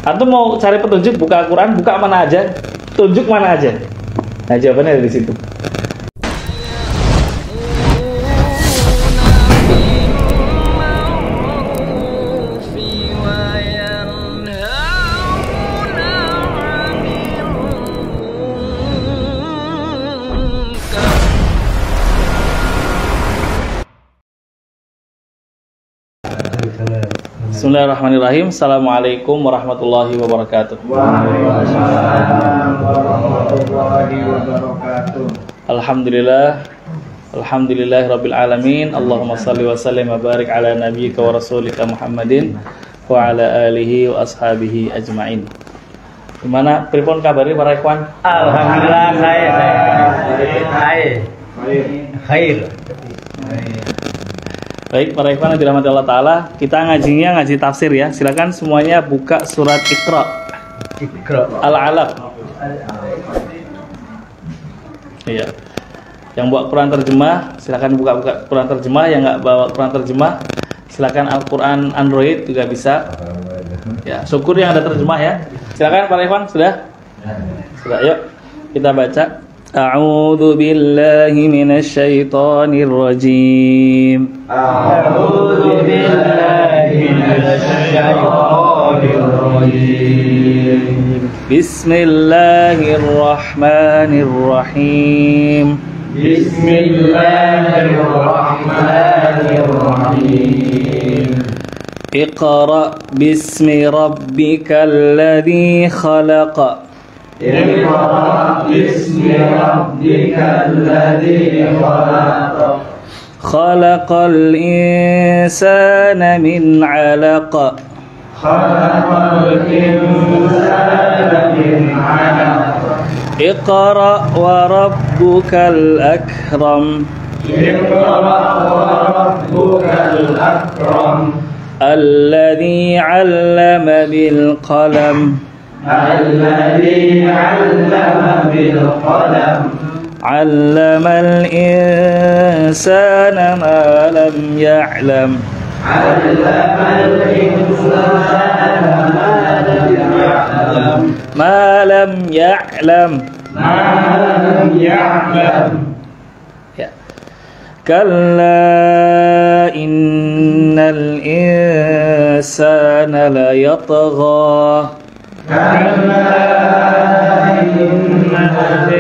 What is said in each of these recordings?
Antum mau cari petunjuk, buka Al-Quran, buka mana aja, tunjuk mana aja. Nah, jawabannya ada di situ. Bismillahirrahmanirrahim. Assalamualaikum warahmatullahi wabarakatuh. Waalaikumsalam warahmatullahi wabarakatuh. Alhamdulillahirabbil alamin. Allahumma shalli wa sallim wa barik ala nabiyyika wa rasulika Muhammadin wa ala alihi wa ashabihi ajmain. Gimana pripun kabari para ikhwan? Alhamdulillah khair. Baik, para ikhwan yang dirahmati Allah Ta'ala, kita ngajinya ngaji tafsir ya. Silakan semuanya buka surat Iqra. Al-Alaq. Iya. Yang bawa Quran terjemah, silakan buka Quran terjemah. Yang nggak bawa Quran terjemah, silakan Al-Quran Android juga bisa. Ya, syukur yang ada terjemah ya. Silakan para ikhwan, sudah? Sudah, yuk kita baca. A'udzu billahi minasyaitonir rajim. A'udzu billahi minasyaitonir rajim. Bismillahirrahmanirrahim. Bismillahirrahmanirrahim. Iqra bismi rabbikal ladzi khalaq. Iqra bismi rabbikal ladzi khalaq. Khalaqal insana min 'alaq. Khalaqal insana min 'alaq. Iqra wa rabbukal akram. Iqra wa rabbukal akram. Alladzi 'allama bil qalam. Alladzi 'allama bil qalam. 'Allamal insana ma lam ya'lam. 'Allamal insana Ma lam ya'lam. Ya. Kalla innal insana la yatgha. Kalla innal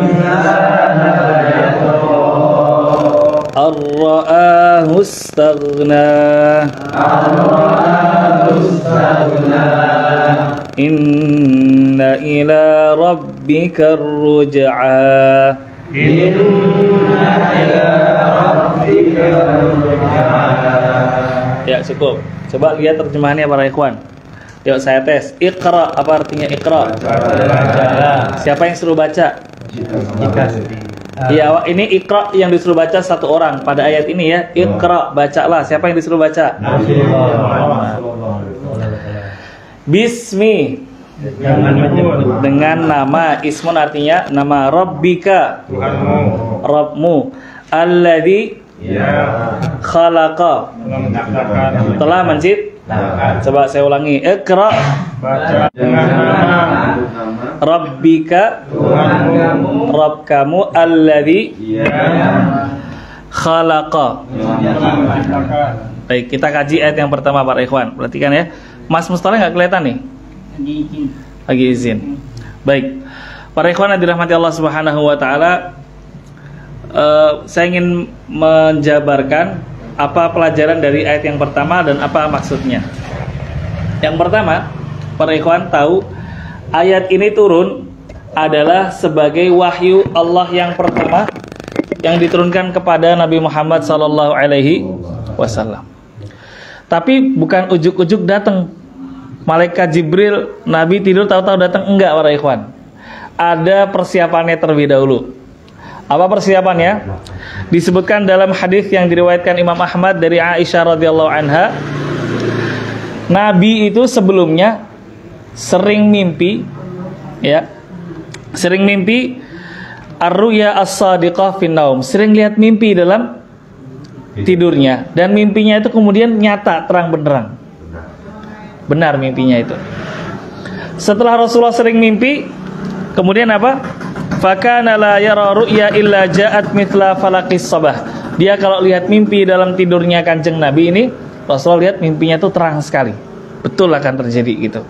insana la yatgha. Ar-ra'ahu istaghna. Ar-ra'ahu istaghna. Inna ila rabbika ar-ruj'a. Inna ila rabbika ar-ruj'a. Ya, cukup. Coba lihat terjemahannya para ikhwan. Yuk saya tes. Iqra, apa artinya Iqra? Siapa yang suruh baca? Ya, ini Iqra yang disuruh baca satu orang pada ayat ini ya. Iqra, bacalah. Siapa yang disuruh baca? Bismi, dengan nama. Ismun artinya nama. Rabbika, Rabbmu. Alladzi khalaqa, telah menciptakan. Coba saya ulangi. Iqra, dengan nama Rabbika, Rabb kamu. Alladzi khalaqa. Baik, kita kaji ayat yang pertama para ikhwan. Perhatikan ya. Mas Mustafa nggak kelihatan nih? Lagi izin. Baik, para ikhwan yang dirahmati Allah Subhanahu wa Ta'ala, saya ingin menjabarkan apa pelajaran dari ayat yang pertama dan apa maksudnya. Yang pertama, para ikhwan tahu ayat ini turun adalah sebagai wahyu Allah yang pertama yang diturunkan kepada Nabi Muhammad SAW. Tapi bukan ujuk-ujuk datang malaikat Jibril, Nabi tidur tahu-tahu datang, enggak para ikhwan. Ada persiapannya terlebih dahulu. Apa persiapannya? Disebutkan dalam hadis yang diriwayatkan Imam Ahmad dari Aisyah radhiyallahu anha, Nabi itu sebelumnya sering mimpi, ya, sering mimpi ar-ru'ya as-sadiqah fin naum, sering lihat mimpi dalam tidurnya, dan mimpinya itu kemudian nyata, terang benderang, benar mimpinya itu. Setelah Rasulullah sering mimpi, kemudian apa? Fakana la yara ru'ya illa ja'at mithla falaqis sabah. Dia kalau lihat mimpi dalam tidurnya Kanjeng Nabi ini, Rasulullah lihat mimpinya itu terang sekali. Betul akan terjadi gitu.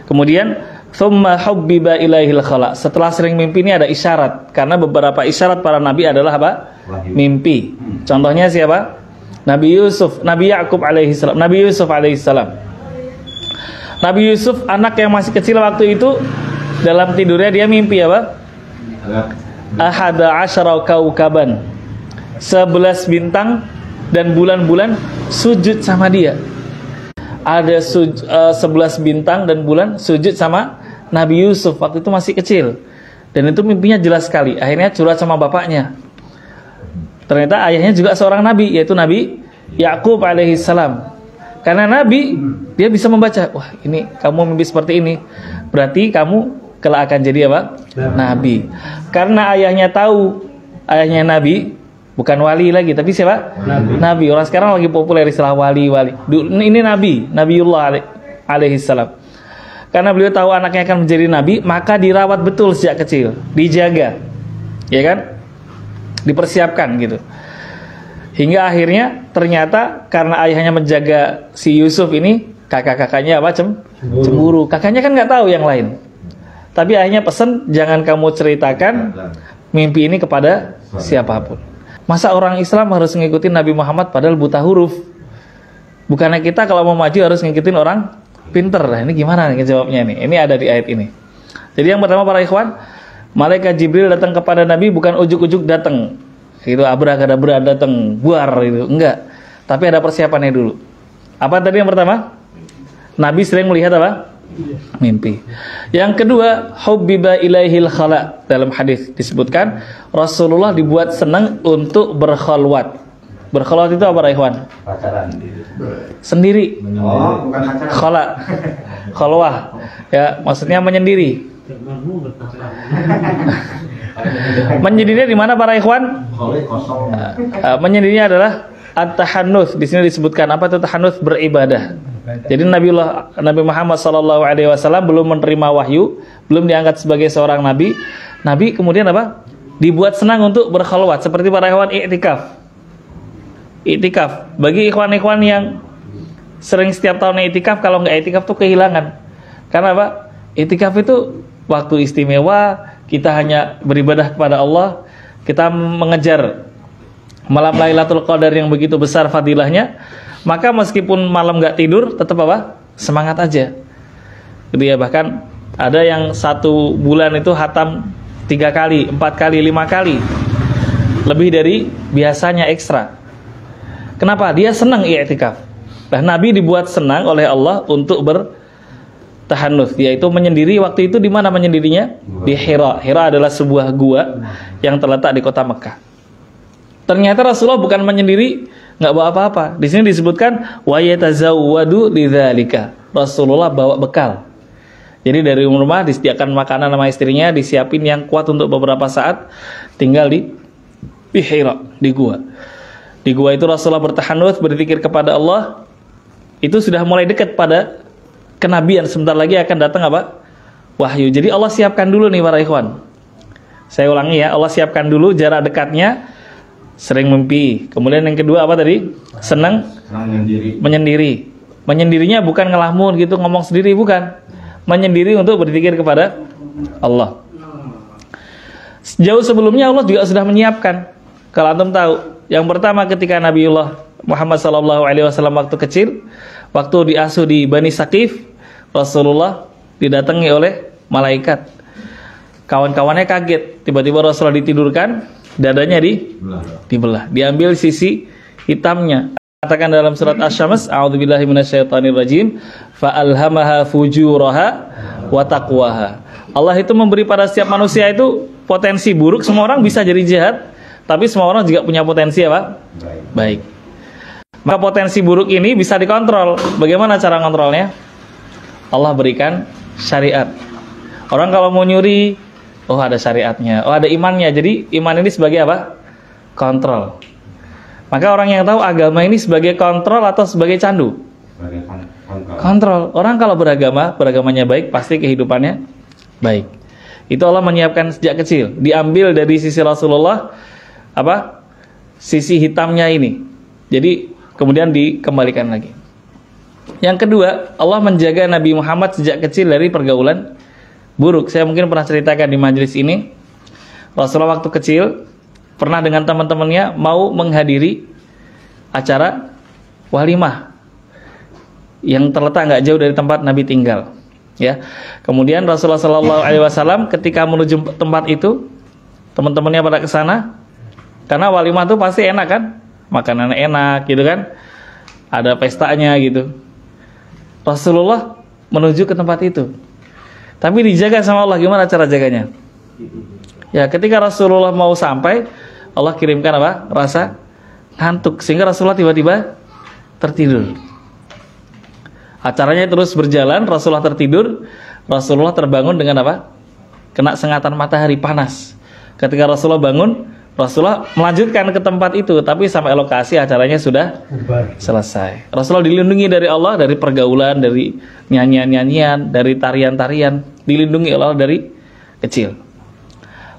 Kemudian thumma hubbiba ilaihil khala. Setelah sering mimpi ini ada isyarat, karena beberapa isyarat para nabi adalah apa? Mimpi. Contohnya siapa? Nabi Yusuf, Nabi Yakub alaihi salam, Nabi Yusuf alaihi salam. Nabi Yusuf anak yang masih kecil waktu itu, dalam tidurnya dia mimpi apa? Ahada asyara kaukaban, 11 bintang dan bulan-bulan sujud sama dia. Ada 11 bintang dan bulan sujud sama Nabi Yusuf waktu itu masih kecil. Dan itu mimpinya jelas sekali. Akhirnya curhat sama bapaknya. Ternyata ayahnya juga seorang nabi, yaitu Nabi Yakub alaihi salam. Karena nabi, dia bisa membaca, wah ini kamu mimpi seperti ini, berarti kamu kelak akan jadi apa? Nabi. Karena ayahnya tahu, ayahnya nabi, bukan wali lagi, tapi siapa? Nabi. Orang sekarang lagi populer istilah wali. Ini nabi, Nabiullah alaihi salam. Karena beliau tahu anaknya akan menjadi nabi, maka dirawat betul sejak kecil, dijaga, ya kan? Dipersiapkan gitu. Hingga akhirnya ternyata karena ayahnya menjaga si Yusuf ini, kakak-kakaknya apa? Cemburu. Kakaknya kan nggak tahu yang lain. Tapi ayahnya pesan, jangan kamu ceritakan mimpi ini kepada siapapun. Masa orang Islam harus ngikutin Nabi Muhammad padahal buta huruf? Bukannya kita kalau mau maju harus ngikutin orang pinter. Nah ini gimana nih jawabnya nih? Ini ada di ayat ini. Jadi yang pertama para ikhwan, malaikat Jibril datang kepada Nabi bukan ujuk-ujuk datang. Itu abrakadabra datang, buar itu. Enggak. Tapi ada persiapannya dulu. Apa tadi yang pertama? Nabi sering melihat apa? Mimpi. Yang kedua, hubbiba ilaihil khala. Dalam hadis disebutkan Rasulullah dibuat senang untuk berkhalwat. Berkhalwat itu apa, ikhwan? Pacaran. Sendiri. Oh, bukan pacaran. Khala. Khalwah. Ya, maksudnya menyendiri. Menyendirinya di mana para ikhwan? Kosong. Menyendirinya adalah at-tahannuts. Di sini disebutkan apa itu tahannuts? Beribadah. Jadi Nabi Muhammad SAW belum menerima wahyu, belum diangkat sebagai seorang nabi. Nabi kemudian apa? Dibuat senang untuk berkhalwat, seperti para ikhwan i'tikaf. I'tikaf. Bagi ikhwan-ikhwan yang sering setiap tahun i'tikaf, kalau nggak i'tikaf tuh kehilangan. Karena apa? I'tikaf itu waktu istimewa, kita hanya beribadah kepada Allah, kita mengejar malam Lailatul Qadar yang begitu besar fadilahnya. Maka meskipun malam nggak tidur, tetap apa? Semangat aja. Jadi ya bahkan ada yang 1 bulan itu hatam 3 kali, 4 kali, 5 kali, lebih dari biasanya ekstra. Kenapa? Dia senang i'tikaf. Nah, Nabi dibuat senang oleh Allah untuk bertahannuts, yaitu menyendiri. Waktu itu di mana menyendirinya? Di Hira. Hira adalah sebuah gua yang terletak di kota Mekah. Ternyata Rasulullah bukan menyendiri, nggak bawa apa-apa. Di sini disebutkan wa yatazawwadu lidzalika. Rasulullah bawa bekal. Jadi dari rumah disediakan makanan sama istrinya, disiapin yang kuat untuk beberapa saat, tinggal di Hira, di gua. Di gua itu Rasulullah bertahannuts, berzikir kepada Allah. Itu sudah mulai dekat pada kenabian. Sebentar lagi akan datang apa? Wahyu. Jadi Allah siapkan dulu nih para ikhwan. Saya ulangi ya, Allah siapkan dulu jarak dekatnya. Sering mimpi. Kemudian yang kedua apa tadi? Senang menyendiri. Menyendirinya bukan ngelamun gitu, ngomong sendiri, bukan. Menyendiri untuk berzikir kepada Allah. Jauh sebelumnya Allah juga sudah menyiapkan. Kalau antum tahu, yang pertama ketika Nabiullah Muhammad SAW waktu kecil, waktu diasuh di Bani Saqif, Rasulullah didatangi oleh malaikat. Kawan-kawannya kaget. Tiba-tiba Rasulullah ditidurkan, dadanya dibelah, diambil sisi hitamnya. Katakan dalam surat Asy-Syams, a'udzubillahi minasyaitonirrajim, fa'alhamaha fujuraha wa taqwaha. Allah itu memberi pada setiap manusia itu potensi buruk. Semua orang bisa jadi jahat, tapi semua orang juga punya potensi apa? Baik. Maka potensi buruk ini bisa dikontrol. Bagaimana cara kontrolnya? Allah berikan syariat. Orang kalau mau nyuri, oh ada syariatnya, oh ada imannya. Jadi iman ini sebagai apa? Kontrol. Maka orang yang tahu agama ini sebagai kontrol atau sebagai candu? Sebagai kontrol. Kontrol. Orang kalau beragamanya baik, pasti kehidupannya baik. Itu Allah menyiapkan sejak kecil. Diambil dari sisi Rasulullah, sisi hitamnya ini. Jadi kemudian dikembalikan lagi. Yang kedua, Allah menjaga Nabi Muhammad sejak kecil dari pergaulan buruk. Saya mungkin pernah ceritakan di majelis ini, Rasulullah waktu kecil pernah dengan teman-temannya mau menghadiri acara walimah yang terletak nggak jauh dari tempat Nabi tinggal. Ya, kemudian Rasulullah SAW ketika menuju tempat itu, teman-temannya pada ke sana, karena walimah itu pasti enak kan, makanan enak gitu kan, ada pestanya gitu. Rasulullah menuju ke tempat itu, tapi dijaga sama Allah. Gimana cara jaganya? Ya, ketika Rasulullah mau sampai, Allah kirimkan rasa ngantuk, sehingga Rasulullah tiba-tiba tertidur. Acaranya terus berjalan, Rasulullah tertidur, Rasulullah terbangun dengan kena sengatan matahari panas. Ketika Rasulullah bangun, Rasulullah melanjutkan ke tempat itu, tapi sampai lokasi acaranya sudah selesai. Rasulullah dilindungi dari Allah, dari pergaulan, dari nyanyian-nyanyian, dari tarian-tarian, dilindungi oleh Allah dari kecil.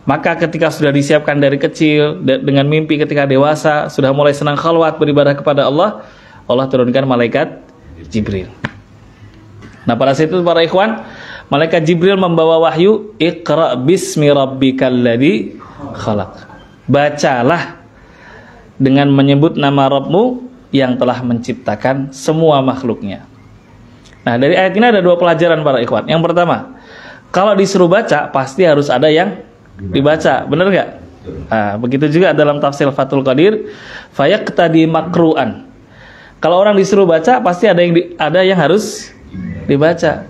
Maka ketika sudah disiapkan dari kecil, dengan mimpi ketika dewasa, sudah mulai senang khalwat beribadah kepada Allah, Allah turunkan malaikat Jibril. Nah, pada saat itu para ikhwan, malaikat Jibril membawa wahyu, Iqra bismi rabbikal ladzi khalaq. Bacalah dengan menyebut nama Rabbmu yang telah menciptakan semua makhluknya. Nah, dari ayat ini ada dua pelajaran para ikhwan. Yang pertama, kalau disuruh baca, pasti harus ada yang dibaca, benar nggak? Nah, begitu juga dalam tafsir Fathul Qadir, fayaqtadi makru'an. Kalau orang disuruh baca, pasti ada yang harus dibaca.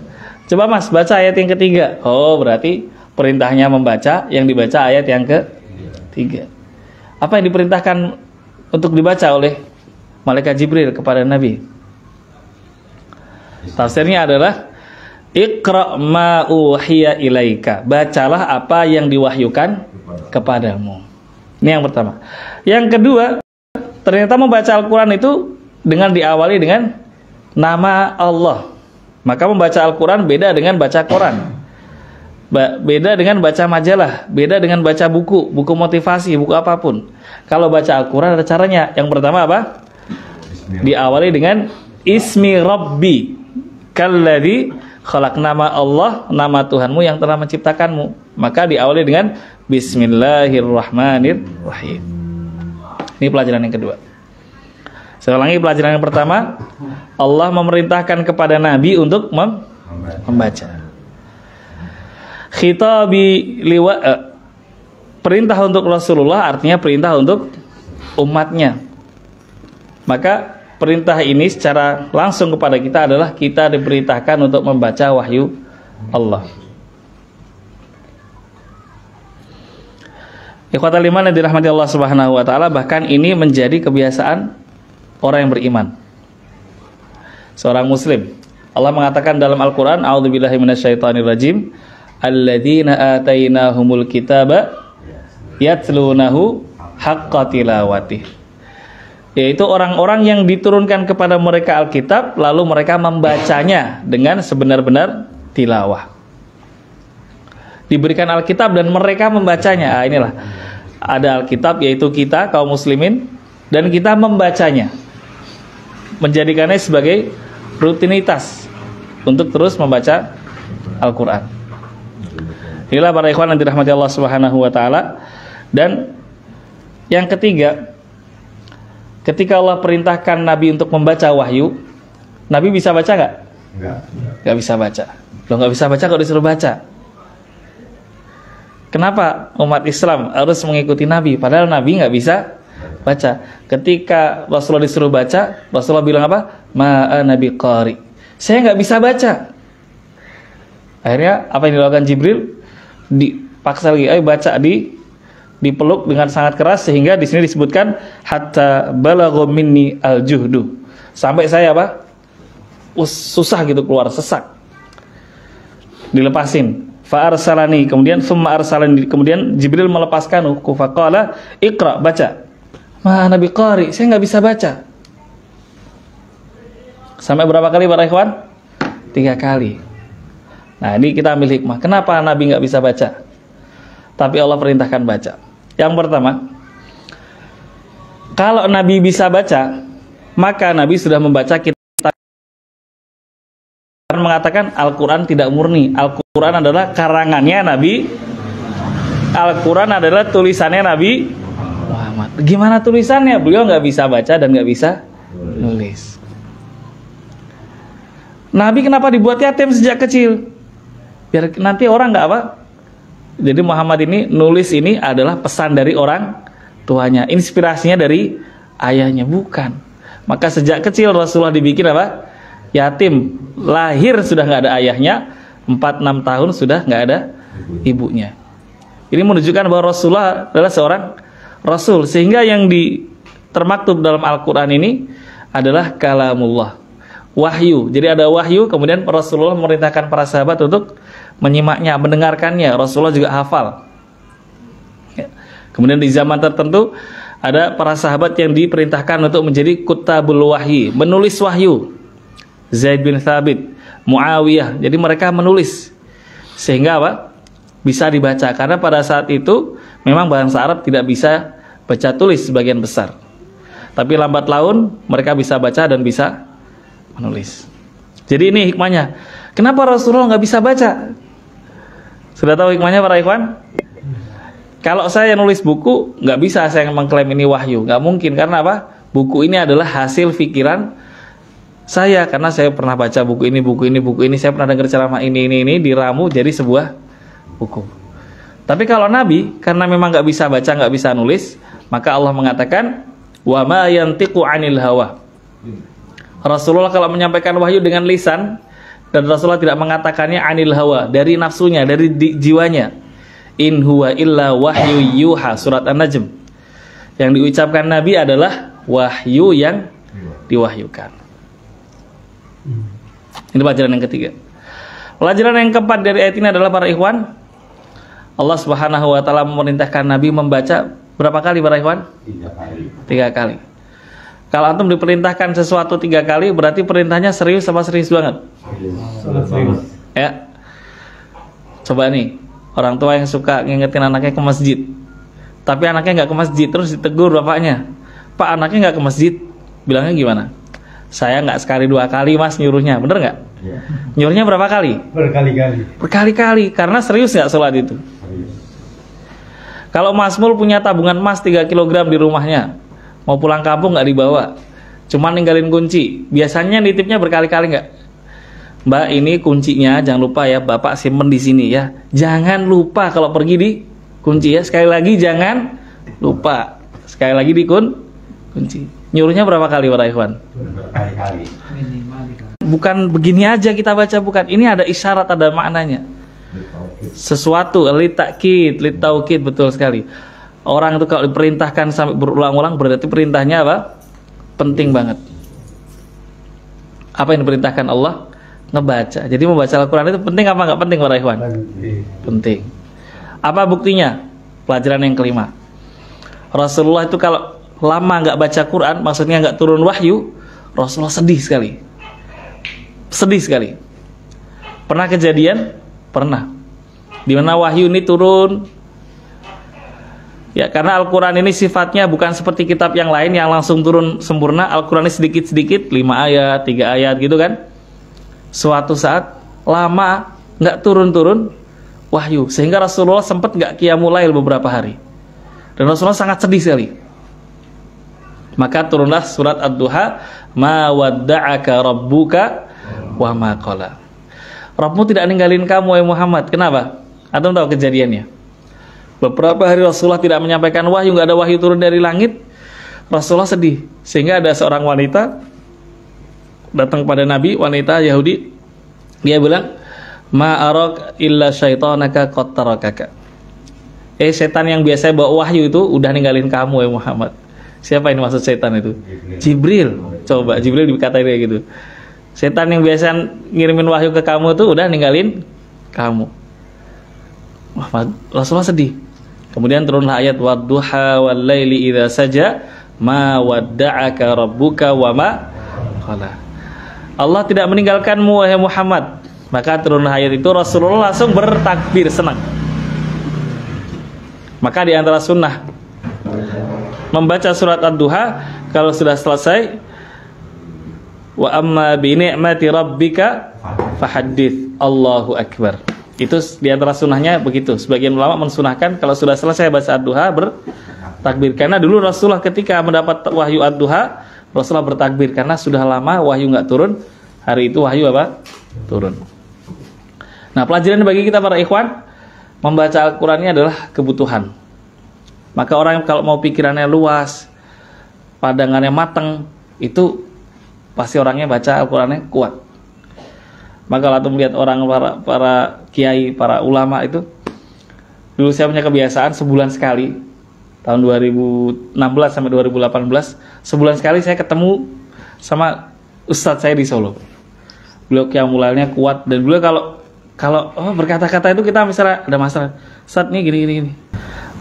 Coba Mas, baca ayat yang ketiga. Oh, berarti perintahnya membaca, yang dibaca ayat yang ketiga. Apa yang diperintahkan untuk dibaca oleh malaikat Jibril kepada Nabi? Tafsirnya adalah Iqra ma uhiya ilaika. Bacalah apa yang diwahyukan kepadamu. Ini yang pertama. Yang kedua, ternyata membaca Al-Quran itu dengan diawali dengan nama Allah. Maka membaca Al-Quran beda dengan baca Quran, beda dengan baca majalah, beda dengan baca buku motivasi, buku apapun. Kalau baca Al-Quran ada caranya. Yang pertama apa? Diawali dengan Ismi Rabbi kalladzi khalaq, nama Allah, nama Tuhanmu yang telah menciptakanmu. Maka diawali dengan Bismillahirrahmanirrahim. Ini pelajaran yang kedua. Saya ulangi pelajaran yang pertama, Allah memerintahkan kepada Nabi untuk membaca. Khitabi perintah untuk Rasulullah artinya perintah untuk umatnya. Maka perintah ini secara langsung kepada kita adalah kita diperintahkan untuk membaca wahyu Allah. Ikhwatal iman yang dirahmati Allah Subhanahu wa taala, bahkan ini menjadi kebiasaan orang yang beriman. Seorang muslim. Allah mengatakan dalam Al-Qur'an, a'udzubillahi minasyaitonirrajim, alladzina atainahumul kitaba yatlunahu haqqa tilawatih. Yaitu orang-orang yang diturunkan kepada mereka Alkitab, lalu mereka membacanya dengan sebenar-benar tilawah. Diberikan Alkitab dan mereka membacanya. Inilah ada Alkitab, yaitu kita kaum muslimin, dan kita membacanya, menjadikannya sebagai rutinitas untuk terus membaca Al-Quran. Inilah para ikhwan yang dirahmati Allah Subhanahu wa taala. Dan yang ketiga, ketika Allah perintahkan Nabi untuk membaca wahyu, Nabi bisa baca nggak? Nggak bisa baca. Loh, nggak bisa baca kalau disuruh baca. Kenapa umat Islam harus mengikuti Nabi? Padahal Nabi nggak bisa baca. Ketika Rasulullah disuruh baca, Rasulullah bilang apa? Ma'ana biqari. Saya nggak bisa baca. Akhirnya apa yang dilakukan Jibril? Dipaksa lagi, ayo baca, dipeluk dengan sangat keras, sehingga di sini disebutkan hatta balagha minni al-juhdu. Sampai saya susah gitu, keluar sesak. Dilepasin. Fa arsalani, kemudian summa arsalani, kemudian Jibril melepaskan faqala iqra, baca. Ma'ana biqari, saya nggak bisa baca. Sampai berapa kali para ikhwan? 3 kali. Nah, ini kita ambil hikmah. Kenapa Nabi nggak bisa baca? Tapi Allah perintahkan baca. Yang pertama, kalau Nabi bisa baca, maka Nabi sudah membaca kitab. Mengatakan Al-Quran tidak murni. Al-Quran adalah karangannya Nabi. Al-Quran adalah tulisannya Nabi Muhammad. Gimana tulisannya? Beliau nggak bisa baca dan nggak bisa nulis. Nabi kenapa dibuat yatim sejak kecil? Biar nanti orang nggak apa. Jadi Muhammad ini nulis ini adalah pesan dari orang tuanya, inspirasinya dari ayahnya, bukan. Maka sejak kecil Rasulullah dibikin apa? Yatim. Lahir sudah nggak ada ayahnya, 4-6 tahun sudah nggak ada ibunya. Ini menunjukkan bahwa Rasulullah adalah seorang Rasul, sehingga yang termaktub dalam Al-Quran ini adalah kalamullah, wahyu. Jadi ada wahyu, kemudian Rasulullah memerintahkan para sahabat untuk menyimaknya, mendengarkannya. Rasulullah juga hafal. Kemudian di zaman tertentu ada para sahabat yang diperintahkan untuk menjadi kutabul wahyi, menulis wahyu. Zaid bin Thabit, Muawiyah. Jadi mereka menulis sehingga apa? Bisa dibaca, karena pada saat itu memang bahasa Arab tidak bisa baca tulis sebagian besar. Tapi lambat laun mereka bisa baca dan bisa menulis. Jadi ini hikmahnya. Kenapa Rasulullah nggak bisa baca? Sudah tahu hikmahnya para ikhwan? Kalau saya nulis buku, nggak bisa saya mengklaim ini wahyu. Nggak mungkin, karena apa? Buku ini adalah hasil pikiran saya, karena saya pernah baca buku ini, saya pernah dengar ceramah ini diramu jadi sebuah buku. Tapi kalau Nabi, karena memang nggak bisa baca, nggak bisa nulis, maka Allah mengatakan wa ma yantiqu 'anil hawa. Rasulullah kalau menyampaikan wahyu dengan lisan, dan Rasulullah tidak mengatakannya 'anil hawa, dari nafsunya, dari jiwanya. In huwa illa wahyu yuha, surat An-Najm. Yang diucapkan Nabi adalah wahyu yang diwahyukan. Ini pelajaran yang ketiga. Pelajaran yang keempat dari ayat ini adalah para ikhwan, Allah Subhanahu wa taala memerintahkan Nabi membaca berapa kali para ikhwan? 3 kali. 3 kali. Kalau antum diperintahkan sesuatu 3 kali, berarti perintahnya serius sama serius banget? Serius. Ya. Coba nih, orang tua yang suka ngingetin anaknya ke masjid, tapi anaknya nggak ke masjid, terus ditegur bapaknya, Pak, anaknya nggak ke masjid, bilangnya gimana? Saya nggak sekali 2 kali mas nyuruhnya, bener nggak? Ya. Nyuruhnya berapa kali? Berkali-kali. Berkali-kali, karena serius nggak sholat itu. Serius. Kalau Mas Mul punya tabungan emas 3 kg di rumahnya, mau pulang kampung nggak dibawa, cuma ninggalin kunci, biasanya nitipnya berkali-kali nggak? Mbak, ini kuncinya, jangan lupa ya, Bapak simpen di sini ya. Jangan lupa kalau pergi di kunci ya. Sekali lagi jangan lupa. Sekali lagi di kunci. Nyuruhnya berapa kali para ikhwan? Berkali-kali. Bukan begini aja kita baca, bukan. Ini ada isyarat, ada maknanya. Sesuatu litakid, litaukid, betul sekali. Orang itu kalau diperintahkan sampai berulang-ulang, berarti perintahnya apa? Penting banget. Apa yang diperintahkan Allah? Ngebaca. Jadi membaca Al-Quran itu penting apa nggak penting para ikhwan? Penting. Apa buktinya? Pelajaran yang kelima. Rasulullah itu kalau lama nggak baca Quran, maksudnya nggak turun wahyu, Rasulullah sedih sekali. Sedih sekali. Pernah kejadian? Pernah. Di mana wahyu ini turun? Ya, karena Al-Quran ini sifatnya bukan seperti kitab yang lain yang langsung turun sempurna. Al-Quran ini sedikit-sedikit, 5 ayat, 3 ayat gitu kan. Suatu saat lama nggak turun-turun wahyu, sehingga Rasulullah sempat nggak qiyamul lail beberapa hari, dan Rasulullah sangat sedih sekali. Maka turunlah surat Ad-Duha, ma wadda'aka rabbuka wa ma qala. Rabbmu tidak ninggalin kamu wahai Muhammad. Kenapa? Antum tahu kejadiannya? Beberapa hari Rasulullah tidak menyampaikan wahyu, nggak ada wahyu turun dari langit. Rasulullah sedih, sehingga ada seorang wanita datang pada Nabi, wanita Yahudi. Dia bilang, ma arak illa syaitanaka qad tarakaka. Setan yang biasa bawa wahyu itu udah ninggalin kamu wahai Muhammad. Siapa ini maksud setan itu? Jibril. Coba Jibril dikatain kayak gitu. Setan yang biasa ngirimin wahyu ke kamu tuh udah ninggalin kamu. Wah, Rasulullah sedih. Kemudian turunlah ayat wadduha wal laili idza saja ma wadda'aka rabbuka wa ma qala. Allah tidak meninggalkanmu wahai Muhammad. Maka turunlah ayat itu, Rasulullah langsung bertakbir senang. Maka di antara sunnah membaca surat Ad-Duha kalau sudah selesai, wa amma bi ni'mati rabbika fahaddits, Allahu akbar. Itu di antara sunnahnya begitu. Sebagian ulama mensunahkan kalau sudah selesai baca Ad-Duha bertakbir. Karena dulu Rasulullah ketika mendapat wahyu Ad-Duha, Rasulullah bertakbir karena sudah lama wahyu nggak turun. Hari itu wahyu apa? Turun. Nah, pelajaran bagi kita para ikhwan, membaca Al-Quran ini adalah kebutuhan. Maka orang yang kalau mau pikirannya luas, pandangannya matang, itu pasti orangnya baca Al-Qurannya kuat. Maka kalau melihat orang para kiai, para ulama itu, dulu saya punya kebiasaan sebulan sekali, tahun 2016 sampai 2018, sebulan sekali saya ketemu sama ustadz saya di Solo. Beliau qiyamulailnya kuat, dan beliau kalau berkata-kata itu kita misalnya ada masalah, Ustadz nih gini.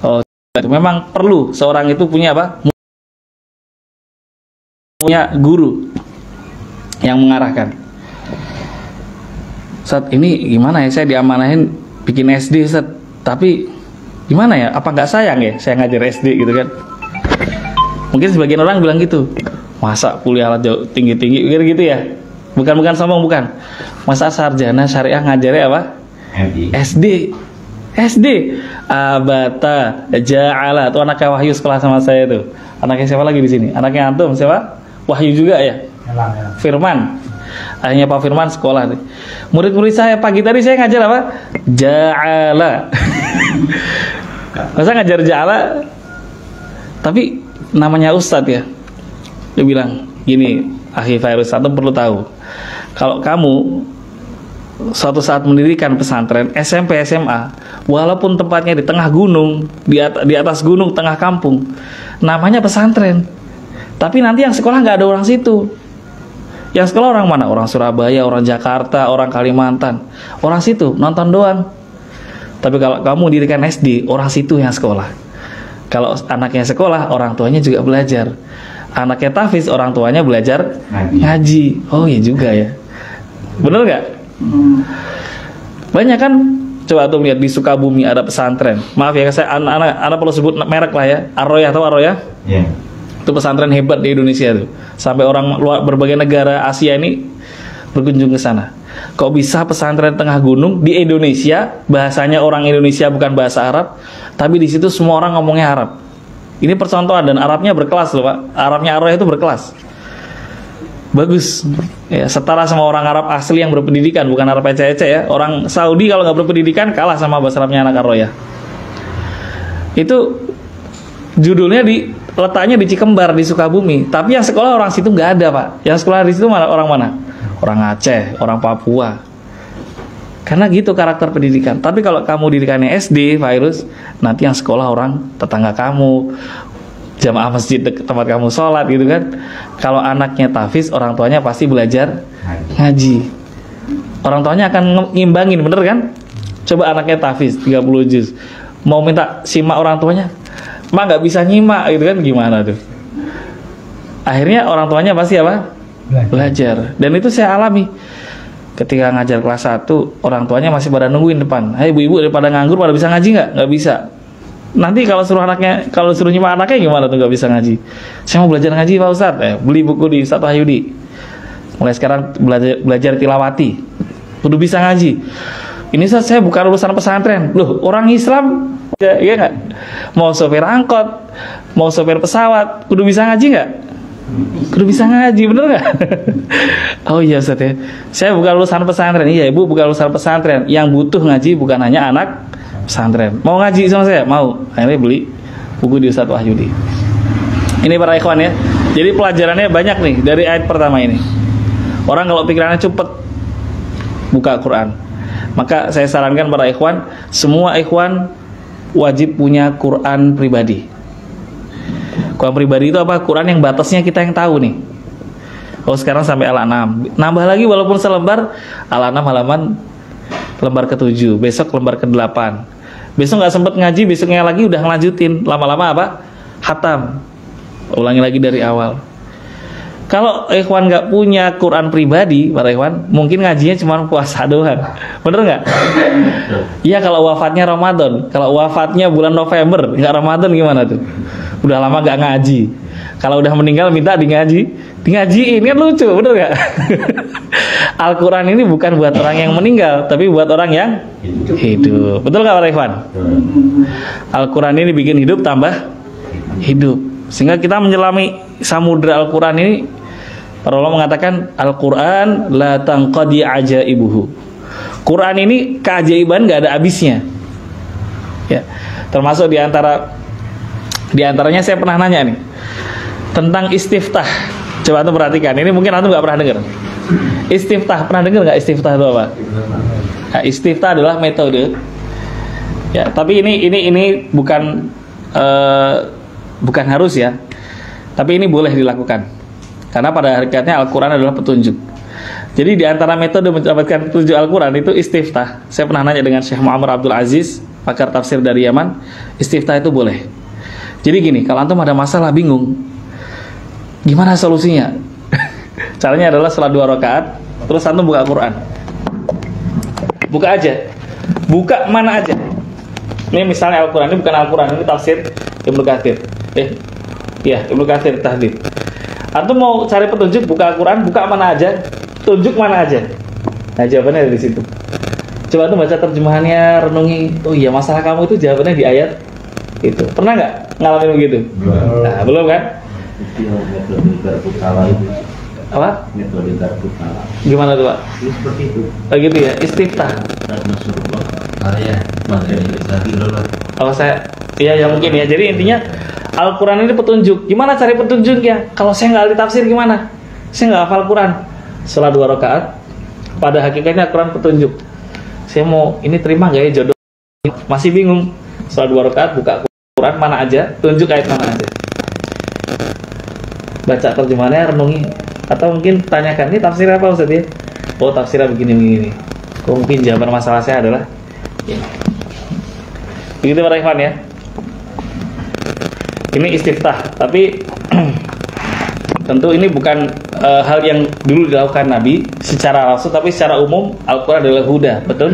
Oh, itu memang perlu seorang itu punya apa? Punya guru yang mengarahkan. Ustadz ini gimana ya, saya diamanahin bikin SD Ustadz, tapi gimana ya, apa nggak sayang ya saya ngajar SD gitu kan? Mungkin sebagian orang bilang gitu, masa kuliah jauh tinggi-tinggi gitu ya? Bukan sombong, bukan. Masa sarjana syariah ngajarnya apa? SD. Abata ja'ala. Itu anaknya Wahyu sekolah sama saya tuh. Anaknya siapa lagi di sini? Anaknya antum siapa? Wahyu juga ya? Firman. Ayahnya Pak Firman sekolah nih. Murid-murid saya pagi tadi saya ngajar apa? Ja'ala. Masa ngajar ja'ala? Tapi namanya Ustadz ya. Dia bilang gini, Akhi Fairuz, antum perlu tahu, kalau kamu suatu saat mendirikan pesantren SMP SMA, walaupun tempatnya di tengah gunung, di atas gunung tengah kampung, namanya pesantren, tapi nanti yang sekolah nggak ada orang situ. Yang sekolah orang mana? Orang Surabaya, orang Jakarta, orang Kalimantan, orang situ nonton doang. Tapi kalau kamu dirikan SD, orang situ yang sekolah. Kalau anaknya sekolah, orang tuanya juga belajar. Anaknya tahfiz, orang tuanya belajar ngaji. Oh iya juga ya. Bener nggak? Banyak kan. Coba tuh lihat di Sukabumi ada pesantren. Maaf ya, saya anak perlu sebut merek lah ya. Ar-Royah, tahu Ar-Royah? Iya. Itu pesantren hebat di Indonesia tuh. Sampai orang luar berbagai negara Asia ini berkunjung ke sana. Kok bisa pesantren tengah gunung di Indonesia, bahasanya orang Indonesia bukan bahasa Arab, tapi di situ semua orang ngomongnya Arab. Ini percontohan, dan Arabnya berkelas loh Pak. Arabnya Ar-Royah itu berkelas. Bagus. Ya, setara sama orang Arab asli yang berpendidikan, bukan Arab ece-ece ya. Orang Saudi kalau nggak berpendidikan kalah sama bahasa Arabnya anak Ar-Royah. Itu judulnya letaknya di Cikembar di Sukabumi. Tapi yang sekolah orang situ nggak ada Pak. Yang sekolah di situ orang mana? Orang Aceh, orang Papua. Karena gitu karakter pendidikan. Tapi kalau kamu didikannya SD, Virus, nanti yang sekolah orang tetangga kamu, jamaah masjid tempat kamu sholat gitu kan. Kalau anaknya tahfiz, orang tuanya pasti belajar ngaji. Orang tuanya akan ngimbangin, bener kan? Coba anaknya tahfiz 30 juz, mau minta simak orang tuanya, mak nggak bisa nyimak gitu kan, gimana tuh? Akhirnya orang tuanya pasti apa? Belajar. Dan itu saya alami. Ketika ngajar kelas 1, orang tuanya masih pada nungguin depan. Hai ibu-ibu, daripada nganggur pada bisa ngaji nggak? Nggak bisa. Nanti kalau suruh nyimak anaknya gimana tuh nggak bisa ngaji? Saya mau belajar ngaji Pak Ustadz. Beli buku di Ustadz Wahyudi. Mulai sekarang belajar tilawati. Kudu bisa ngaji. Ini saya bukan lulusan pesantren. Loh, orang Islam ya nggak? Mau sopir angkot, mau sopir pesawat, kudu bisa ngaji nggak? Kudu bisa ngaji, bener nggak? Oh iya Ustaz ya, saya bukan lulusan pesantren. Iya ibu bukan lulusan pesantren. Yang butuh ngaji bukan hanya anak pesantren. Mau ngaji sama saya? Mau. Akhirnya beli buku di Ustadz Wahyudi. Ini para ikhwan ya. Jadi pelajarannya banyak nih dari ayat pertama ini. Orang kalau pikirannya cepet buka Quran. Maka saya sarankan para ikhwan, semua ikhwan wajib punya Quran pribadi. Quran pribadi itu apa? Quran yang batasnya kita yang tahu nih. Oh sekarang sampai Al-An'am. Nambah lagi walaupun selembar, Al-An'am halaman lembar ke-7, besok lembar ke-8. Besok nggak sempet ngaji, besoknya lagi udah ngelanjutin. Lama-lama apa? Hatam. Ulangi lagi dari awal. Kalau ikhwan nggak punya Quran pribadi, para ikhwan, mungkin ngajinya cuma puasa doang. Bener nggak? Iya, kalau wafatnya Ramadan. Kalau wafatnya bulan November, nggak Ramadan gimana tuh? Udah lama nggak ngaji. Kalau udah meninggal minta ngajiin, kan lucu, bener nggak? Al-Quran ini bukan buat orang yang meninggal, tapi buat orang yang hidup. Betul nggak, para ikhwan? Al-Quran ini bikin hidup tambah hidup, sehingga kita menyelami samudra Al-Quran ini. Para ulama mengatakan Al-Quran la tanqadi ajaibuhu. Quran ini keajaiban nggak ada habisnya. Ya, termasuk diantaranya saya pernah nanya nih tentang istiftah. Coba antum perhatikan. Ini mungkin antum nggak pernah dengar. Istiftah, pernah dengar nggak istiftah itu apa? Nah, istiftah adalah metode. Ya, tapi ini bukan bukan harus ya. Tapi ini boleh dilakukan. Karena pada hakikatnya Al-Quran adalah petunjuk. Jadi di antara metode mendapatkan petunjuk Al-Quran itu istiftah. Saya pernah nanya dengan Syekh Muhammad Abdul Aziz, pakar tafsir dari Yaman. Istiftah itu boleh. Jadi gini, kalau antum ada masalah bingung, gimana solusinya? Caranya adalah setelah 2 rakaat, terus antum buka Quran. Buka aja. Buka mana aja. Ini misalnya Al-Quran, ini bukan Al-Quran, ini tafsir Ibnu Katsir. Iya, Ibnu Katsir tahdid. Antum mau cari petunjuk, buka Al-Quran, buka mana aja, tunjuk mana aja. Nah, jawabannya dari situ. Coba tuh baca terjemahannya, renungi. Oh iya, masalah kamu itu jawabannya di ayat itu. Pernah nggak ngalamin begitu? Nah, belum kan? Apa? Gimana tuh, Pak? Seperti itu. Oh gitu ya, istiftah. Kalau saya, iya ya mungkin ya. Jadi intinya Al-Quran ini petunjuk. Gimana cari petunjuknya? Kalau saya nggak ahli tafsir gimana? Saya nggak hafal Quran. Setelah 2 rakaat, pada hakikatnya Al-Quran petunjuk. Saya mau ini terima nggak ya jodoh? Masih bingung. Setelah 2 rakaat buka Quran mana aja, tunjuk ayat mana aja. Baca terjemahannya, renungi. Atau mungkin tanyakan, ini tafsir apa Ustaz ya? Oh, tafsirnya begini. Mungkin jawaban masalah saya adalah ini. Begitu para ikhwan ya. Ini istiftah, tapi tentu ini bukan hal yang dulu dilakukan Nabi secara langsung, tapi secara umum Al-Quran adalah huda, betul?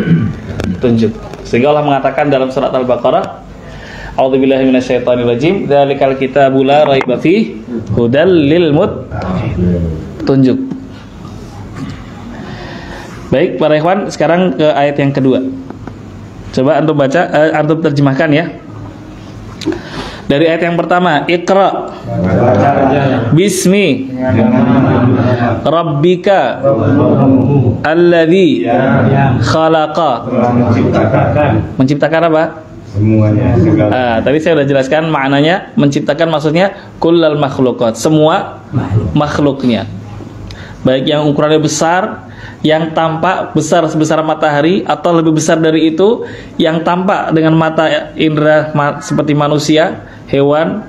Tunjuk. Sehingga Allah mengatakan dalam surat Al-Baqarah, A'udzubillahi minasyaitonirrajim, dzalikal kitabu la raiba fihi hudal lil muttaqin. Tunjuk. Baik, para ikhwan, sekarang ke ayat yang kedua. Coba antum baca, antum terjemahkan ya. Dari ayat yang pertama, Iqra Bismi Rabbika Alladzi Khalaqa. Menciptakan apa? Semuanya. Tadi saya sudah jelaskan maknanya. Menciptakan maksudnya kullal makhluqat, semua makhluknya. Baik yang ukurannya besar, yang tampak besar sebesar matahari, atau lebih besar dari itu, yang tampak dengan mata indera seperti manusia, hewan,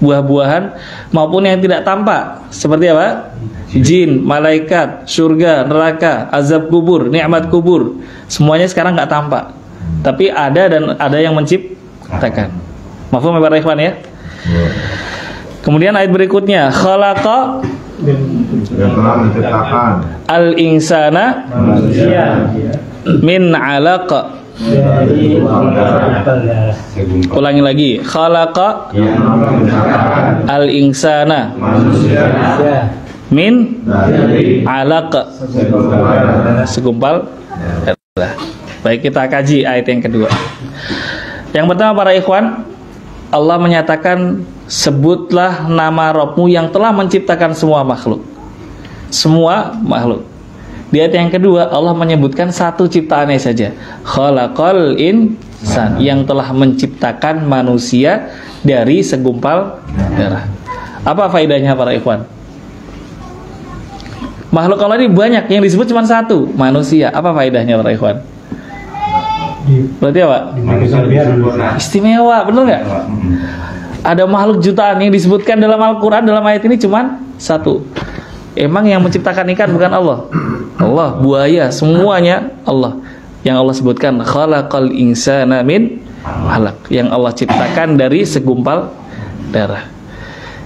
buah-buahan, maupun yang tidak tampak seperti apa? Jin, malaikat, surga, neraka, azab kubur, nikmat kubur. Semuanya sekarang nggak tampak, tapi ada dan ada yang menciptakan. Mafhum ya para ikhwan ya? Kemudian ayat berikutnya, khalaqa Yang telah menciptakan al-insana manusia min 'alaqa. Ulangi lagi, khalaqa yang telah menciptakan al-insana manusia min dari 'alaqa. Segumpal. Baik, kita kaji ayat yang kedua. Yang pertama para ikhwan, Allah menyatakan, sebutlah nama Rabbmu yang telah menciptakan semua makhluk. Semua makhluk. Di ayat yang kedua Allah menyebutkan satu ciptaannya saja, khalaqal insan, yang telah menciptakan manusia dari segumpal darah. Apa faedahnya para ikhwan? Makhluk Allah ini banyak, yang disebut cuma satu, manusia. Apa faedahnya para ikhwan? Berarti apa? Istimewa, benar nggak? Ada makhluk jutaan yang disebutkan dalam Al-Quran, dalam ayat ini cuma satu. Emang yang menciptakan ikan bukan Allah? Allah, buaya, semuanya Allah. Yang Allah sebutkan khalaqal insana min 'alaq, yang Allah ciptakan dari segumpal darah.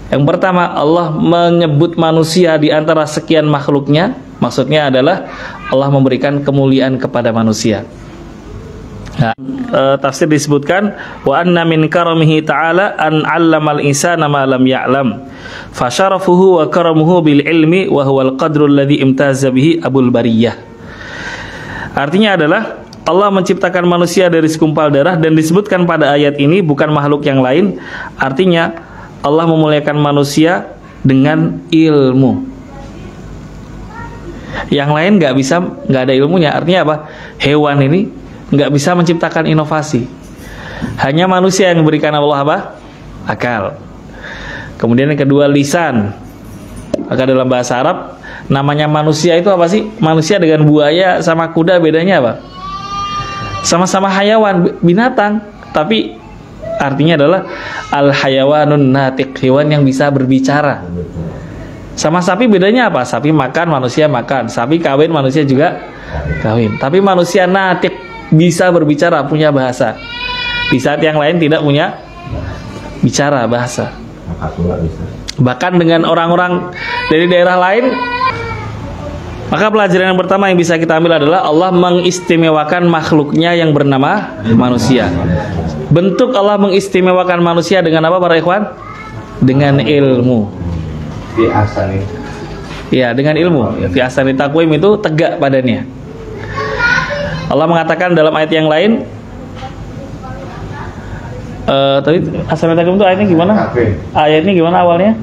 Yang pertama, Allah menyebut manusia di antara sekian makhluknya. Maksudnya adalah Allah memberikan kemuliaan kepada manusia. Nah, tafsir disebutkan wa anna min karamihi ta'ala an 'allamal insana ma lam ya'lam fa syarafuhu wa karamuhu bil ilmi wa huwal qadrul ladzi imtaza bihi abul bariyah. Artinya adalah Allah menciptakan manusia dari segumpal darah, dan disebutkan pada ayat ini bukan makhluk yang lain. Artinya Allah memuliakan manusia dengan ilmu. Yang lain nggak ada ilmunya. Artinya apa? Hewan ini nggak bisa menciptakan inovasi. Hanya manusia yang memberikan Allah apa? Akal. Kemudian yang kedua, lisan. Maka dalam bahasa Arab namanya manusia itu apa sih? Manusia dengan buaya sama kuda bedanya apa? Sama-sama hayawan, binatang, tapi artinya adalah al-hayawanun natiq, hewan yang bisa berbicara. Sama sapi bedanya apa? Sapi makan, manusia makan. Sapi kawin, manusia juga kawin. Tapi manusia natiq, bisa berbicara, punya bahasa. Di saat yang lain tidak punya bicara, bahasa. Bahkan dengan orang-orang dari daerah lain. Maka pelajaran yang pertama yang bisa kita ambil adalah Allah mengistimewakan makhluknya yang bernama manusia. Bentuk Allah mengistimewakan manusia dengan apa para ikhwan? Dengan ilmu. Ya, dengan ilmu. Fi ahsani taqwim itu tegak badannya. Allah mengatakan dalam ayat yang lain, tadi ahsani taqwim itu ayatnya gimana? Ayatnya gimana awalnya?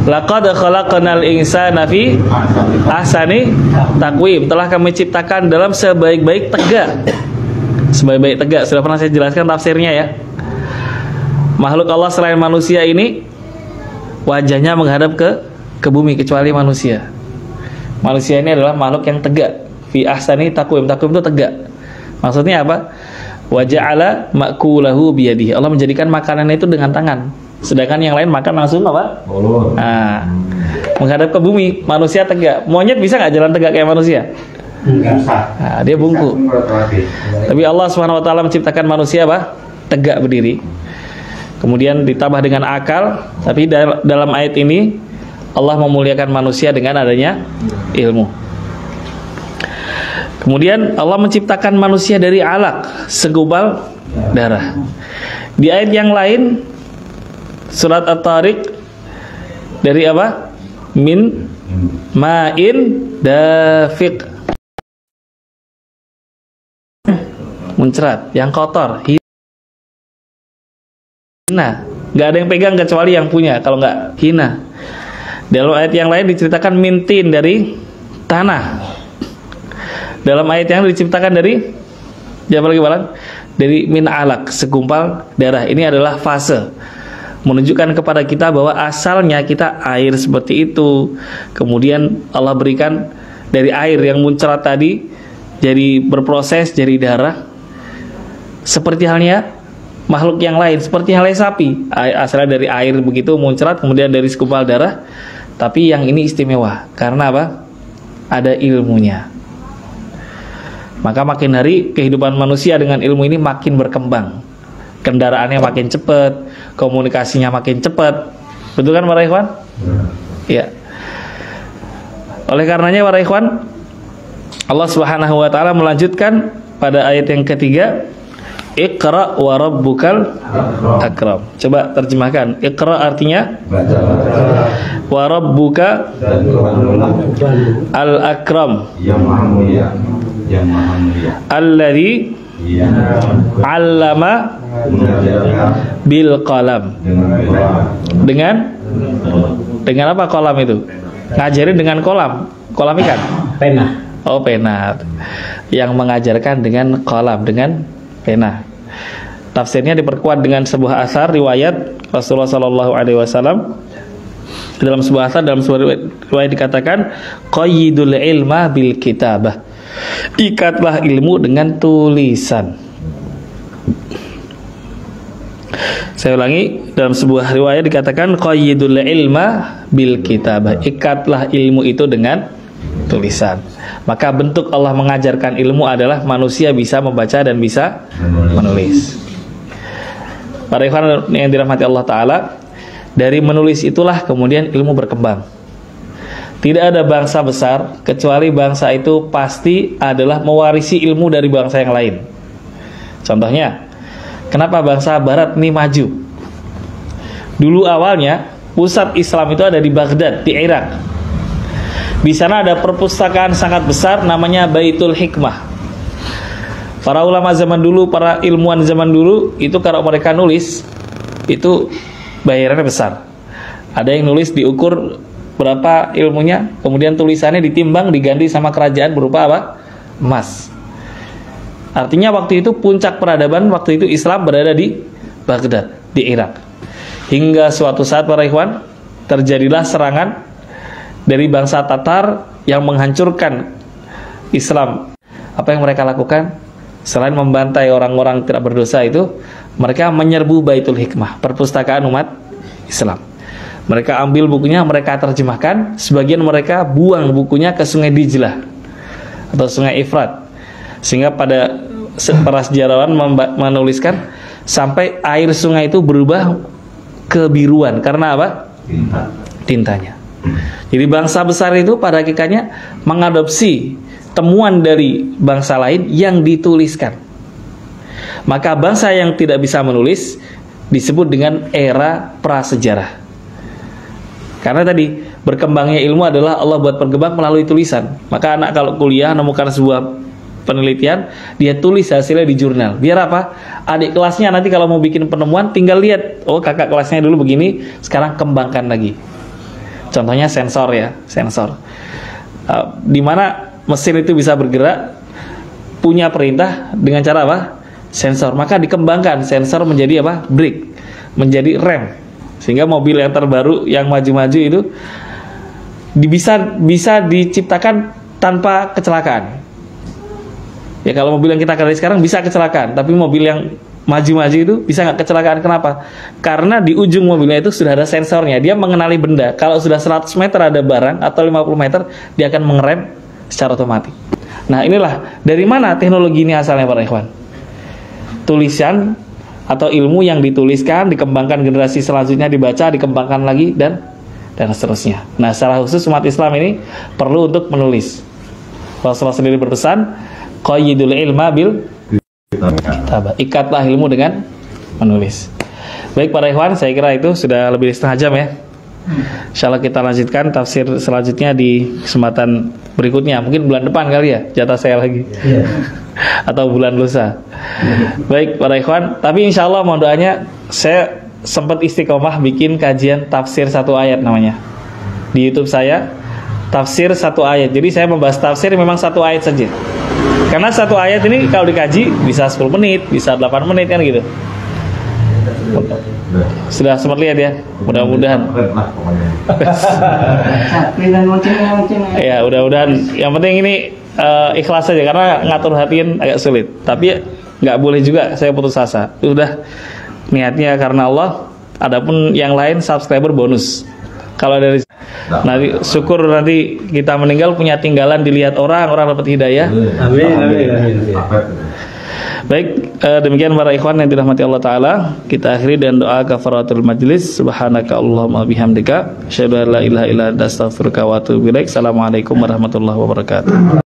Laqad khalaqnal insana fi ahsani taqwim. Telah kami ciptakan dalam sebaik-baik tegak. Sebaik-baik tegak. Sudah pernah saya jelaskan tafsirnya ya. Makhluk Allah selain manusia ini wajahnya menghadap ke bumi kecuali manusia. Manusia ini adalah makhluk yang tegak. Fi ahsani taqwim. Taqwim itu tegak. Maksudnya apa? Wa ja'ala ma'kulahu biyadihi. Allah menjadikan makanannya itu dengan tangan. Sedangkan yang lain makan langsung apa? Nah, menghadap ke bumi. Manusia tegak. Monyet bisa nggak jalan tegak kayak manusia? Nah, dia bungkuk. Tapi Allah SWT menciptakan manusia apa? Tegak berdiri. Kemudian ditambah dengan akal. Tapi dalam ayat ini Allah memuliakan manusia dengan adanya ilmu. Kemudian Allah menciptakan manusia dari alaq, segumpal darah. Di ayat yang lain, surat At-Tariq, dari apa? Min ma'in dafiq, muncrat, yang kotor, hina, nggak ada yang pegang kecuali yang punya. Kalau nggak, hina. Dalam ayat yang lain diceritakan mintin, dari tanah. Dalam ayat yang diciptakan dari, siapa lagi balang? Dari min alaq, segumpal darah. Ini adalah fase menunjukkan kepada kita bahwa asalnya kita air seperti itu. Kemudian Allah berikan dari air yang muncrat tadi jadi berproses jadi darah. Seperti halnya makhluk yang lain, seperti halnya sapi, asalnya dari air begitu muncrat, kemudian dari segumpal darah. Tapi yang ini istimewa karena apa? Ada ilmunya. Maka makin hari kehidupan manusia dengan ilmu ini makin berkembang. Kendaraannya makin cepat, komunikasinya makin cepat. Betul kan para ikhwan? Ya. Oleh karenanya para ikhwan, Allah Subhanahu wa taala melanjutkan pada ayat yang ketiga, Iqra wa rabbukal akram. Coba terjemahkan. Iqra artinya baca. Wa rabbuka al akram, yang maha mulia, yang maha mulia. Alladzi allama bil qalam. Dengan apa kolam itu? Ngajarin dengan kolam. Kolam ikan? Pena. Oh, pena. Yang mengajarkan dengan kolam, dengan pena. Tafsirnya diperkuat dengan sebuah asar riwayat Rasulullah SAW. Dalam sebuah asar, dalam sebuah riwayat dikatakan, qayyidul ilma bil kitabah. Ikatlah ilmu dengan tulisan. Saya ulangi, dalam sebuah riwayat dikatakan qayyidul ilma bil kitabah. Ikatlah ilmu itu dengan tulisan. Maka bentuk Allah mengajarkan ilmu adalah manusia bisa membaca dan bisa menulis. Para ikhwan yang dirahmati Allah Ta'ala, dari menulis itulah kemudian ilmu berkembang. Tidak ada bangsa besar kecuali bangsa itu pasti adalah mewarisi ilmu dari bangsa yang lain. Contohnya, kenapa bangsa Barat ini maju? Dulu awalnya pusat Islam itu ada di Baghdad, di Irak. Di sana ada perpustakaan sangat besar namanya Baitul Hikmah. Para ulama zaman dulu, para ilmuwan zaman dulu itu kalau mereka nulis itu bayarannya besar. Ada yang nulis diukur berapa ilmunya, kemudian tulisannya ditimbang, diganti sama kerajaan berupa apa? Emas. Artinya waktu itu puncak peradaban, waktu itu Islam berada di Baghdad, di Irak. Hingga suatu saat para ikhwan, terjadilah serangan dari bangsa Tatar yang menghancurkan Islam. Apa yang mereka lakukan? Selain membantai orang-orang tidak berdosa itu, mereka menyerbu Baitul Hikmah, perpustakaan umat Islam. Mereka ambil bukunya, mereka terjemahkan, sebagian mereka buang bukunya ke sungai Dijlah atau sungai Efrat. Sehingga pada para sejarawan menuliskan sampai air sungai itu berubah kebiruan. Karena apa? Tintanya. Jadi bangsa besar itu pada hakikatnya mengadopsi temuan dari bangsa lain yang dituliskan. Maka bangsa yang tidak bisa menulis disebut dengan era prasejarah. Karena tadi berkembangnya ilmu adalah Allah buat berkembang melalui tulisan. Maka anak kalau kuliah menemukan sebuah penelitian, dia tulis hasilnya di jurnal. Biar apa? Adik kelasnya nanti kalau mau bikin penemuan tinggal lihat, oh kakak kelasnya dulu begini, sekarang kembangkan lagi. Contohnya sensor ya, sensor. Di mana mesin itu bisa bergerak, punya perintah dengan cara apa? Sensor. Maka dikembangkan sensor menjadi apa? Brake, menjadi rem. Sehingga mobil yang terbaru yang maju-maju itu bisa diciptakan tanpa kecelakaan. Ya kalau mobil yang kita kenal sekarang bisa kecelakaan, tapi mobil yang maju-maju itu bisa nggak kecelakaan. Kenapa? Karena di ujung mobilnya itu sudah ada sensornya. Dia mengenali benda. Kalau sudah 100 meter ada barang atau 50 meter, dia akan mengerem secara otomatis. Nah inilah dari mana teknologi ini asalnya para ikhwan. Tulisan atau ilmu yang dituliskan, dikembangkan generasi selanjutnya, dibaca, dikembangkan lagi dan seterusnya. Nah secara khusus umat Islam ini perlu untuk menulis. Rasulullah sendiri berpesan, qayyidul ilma bil kitabah, ikatlah ilmu dengan menulis. Baik para ikhwan, saya kira itu sudah lebih dari setengah jam ya. Insyaallah kita lanjutkan tafsir selanjutnya di kesempatan berikutnya. Mungkin bulan depan kali ya, jatah saya lagi. Atau bulan lusa. Baik para ikhwan, tapi insyaallah mohon doanya, saya sempat istiqomah bikin kajian tafsir satu ayat namanya di YouTube saya, tafsir satu ayat. Jadi saya membahas tafsir memang satu ayat saja. Karena satu ayat ini kalau dikaji bisa 10 menit, bisa 8 menit kan gitu. Sudah sempat lihat ya, mudah-mudahan. Ya, mudah-mudahan. Yang penting ini ikhlas saja, karena ngatur hatiin agak sulit. Tapi nggak boleh juga saya putus asa. Sudah niatnya karena Allah. Adapun yang lain subscriber bonus. Kalau dari nanti syukur nanti kita meninggal punya tinggalan dilihat orang dapat hidayah. Amin, amin, amin. Baik, demikian para ikhwan yang dirahmati Allah Ta'ala, kita akhiri dengan doa kafaratul majlis. Subhanaka Allahumma bihamdika asyhadu an la ilaha illa anta astaghfiruka wa atubu ilaik. Assalamualaikum warahmatullahi wabarakatuh.